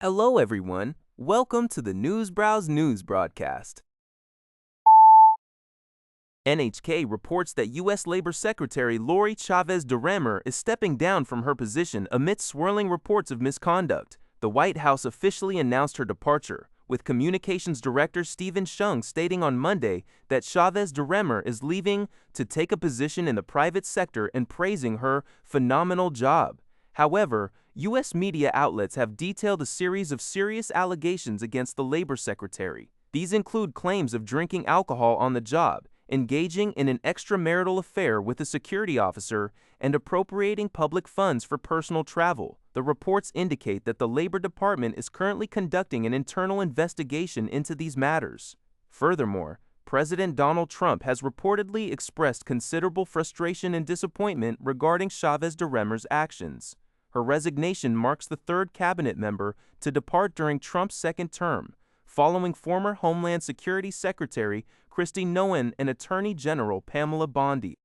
Hello, everyone. Welcome to the Newsbrowse News broadcast. NHK reports that U.S. Labor Secretary Lori Chavez-DeRemer is stepping down from her position amidst swirling reports of misconduct. The White House officially announced her departure, with Communications Director Stephen Chung stating on Monday that Chavez-DeRemer is leaving to take a position in the private sector and praising her phenomenal job. However, U.S. media outlets have detailed a series of serious allegations against the Labor Secretary. These include claims of drinking alcohol on the job, engaging in an extramarital affair with a security officer, and appropriating public funds for personal travel. The reports indicate that the Labor Department is currently conducting an internal investigation into these matters. Furthermore, President Donald Trump has reportedly expressed considerable frustration and disappointment regarding Chavez-DeRemer's actions. Her resignation marks the third cabinet member to depart during Trump's second term, following former Homeland Security Secretary Kristi Noem and Attorney General Pamela Bondi.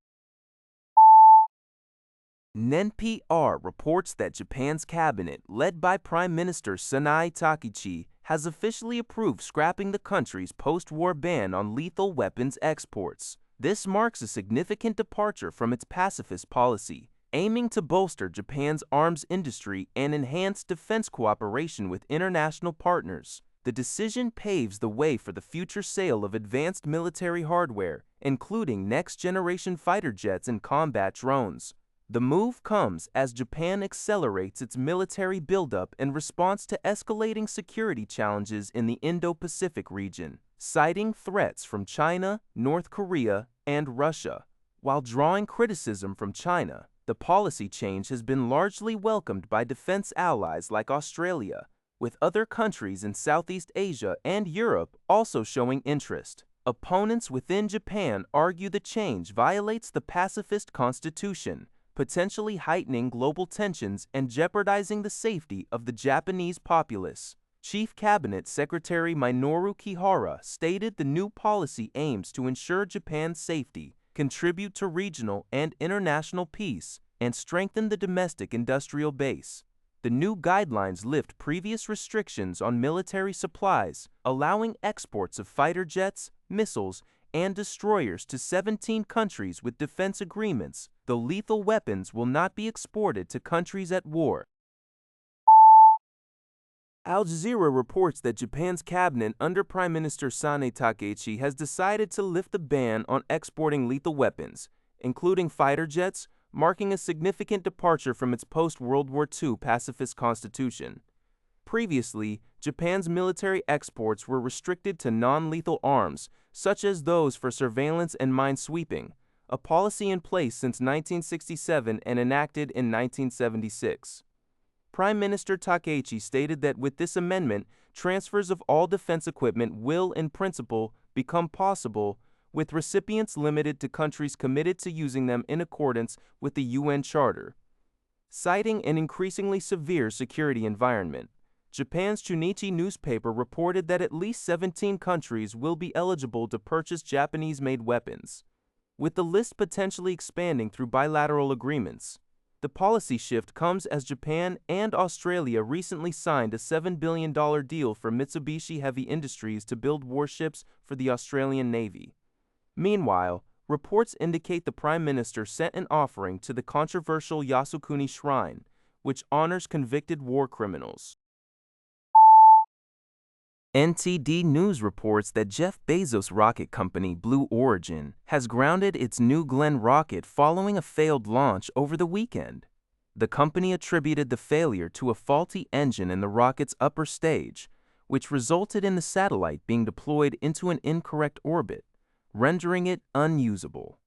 NPR reports that Japan's cabinet, led by Prime Minister Sanae Takaichi, has officially approved scrapping the country's post-war ban on lethal weapons exports. This marks a significant departure from its pacifist policy, aiming to bolster Japan's arms industry and enhance defense cooperation with international partners. The decision paves the way for the future sale of advanced military hardware, including next-generation fighter jets and combat drones. The move comes as Japan accelerates its military buildup in response to escalating security challenges in the Indo-Pacific region, citing threats from China, North Korea, and Russia. While drawing criticism from China, the policy change has been largely welcomed by defense allies like Australia, with other countries in Southeast Asia and Europe also showing interest. Opponents within Japan argue the change violates the pacifist constitution, potentially heightening global tensions and jeopardizing the safety of the Japanese populace. Chief Cabinet Secretary Minoru Kihara stated the new policy aims to ensure Japan's safety, contribute to regional and international peace, and strengthen the domestic industrial base. The new guidelines lift previous restrictions on military supplies, allowing exports of fighter jets, missiles, and destroyers to 17 countries with defense agreements, though lethal weapons will not be exported to countries at war. Algeria reports that Japan's cabinet under Prime Minister Sanae Takaichi has decided to lift the ban on exporting lethal weapons, including fighter jets, marking a significant departure from its post-World War II pacifist constitution. Previously, Japan's military exports were restricted to non-lethal arms, such as those for surveillance and minesweeping, a policy in place since 1967 and enacted in 1976. Prime Minister Takaichi stated that with this amendment, transfers of all defense equipment will, in principle, become possible, with recipients limited to countries committed to using them in accordance with the UN Charter. Citing an increasingly severe security environment, Japan's Chunichi newspaper reported that at least 17 countries will be eligible to purchase Japanese-made weapons, with the list potentially expanding through bilateral agreements. The policy shift comes as Japan and Australia recently signed a $7 billion deal for Mitsubishi Heavy Industries to build warships for the Australian Navy. Meanwhile, reports indicate the Prime Minister sent an offering to the controversial Yasukuni Shrine, which honors convicted war criminals. NTD News reports that Jeff Bezos' rocket company Blue Origin has grounded its New Glenn rocket following a failed launch over the weekend. The company attributed the failure to a faulty engine in the rocket's upper stage, which resulted in the satellite being deployed into an incorrect orbit, rendering it unusable.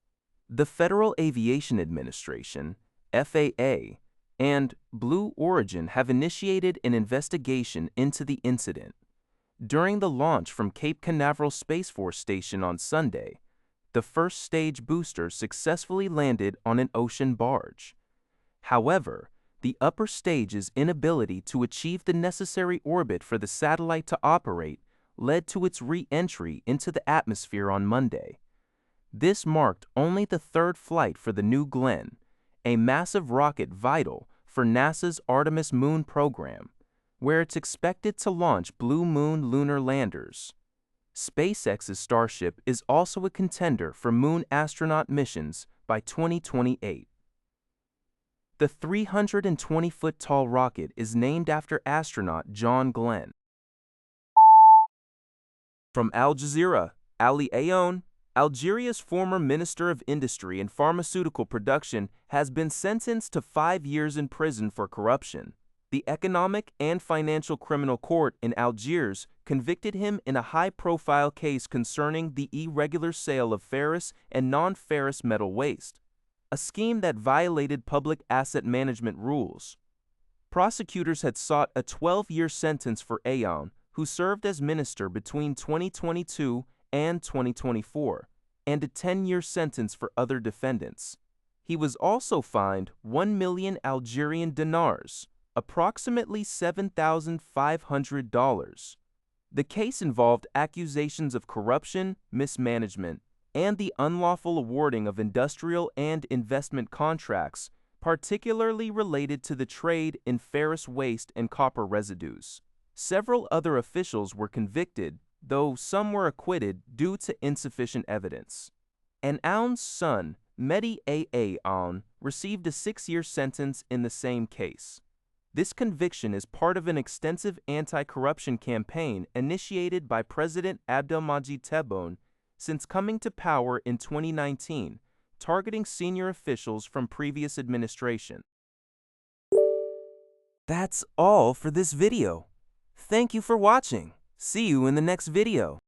The Federal Aviation Administration, FAA, and Blue Origin have initiated an investigation into the incident. During the launch from Cape Canaveral Space Force Station on Sunday, the first stage booster successfully landed on an ocean barge. However, the upper stage's inability to achieve the necessary orbit for the satellite to operate led to its re-entry into the atmosphere on Monday. This marked only the third flight for the New Glenn, a massive rocket vital for NASA's Artemis moon program. where it's expected to launch Blue Moon lunar landers. SpaceX's Starship is also a contender for moon astronaut missions by 2028. The 320-foot-tall rocket is named after astronaut John Glenn. From Al Jazeera, Ali Aoun, Algeria's former Minister of Industry and Pharmaceutical Production, has been sentenced to 5 years in prison for corruption. The Economic and Financial Criminal Court in Algiers convicted him in a high-profile case concerning the irregular sale of ferrous and non-ferrous metal waste, a scheme that violated public asset management rules. Prosecutors had sought a 12-year sentence for Aoun, who served as minister between 2022 and 2024, and a 10-year sentence for other defendants. He was also fined 1 million Algerian dinars, approximately $7,500. The case involved accusations of corruption, mismanagement, and the unlawful awarding of industrial and investment contracts, particularly related to the trade in ferrous waste and copper residues. Several other officials were convicted, though some were acquitted due to insufficient evidence. And Aoun's son, Mehdi Aoun, received a 6-year sentence in the same case. This conviction is part of an extensive anti-corruption campaign initiated by President Abdelmadjid Tebboune since coming to power in 2019, targeting senior officials from previous administration. That's all for this video. Thank you for watching. See you in the next video.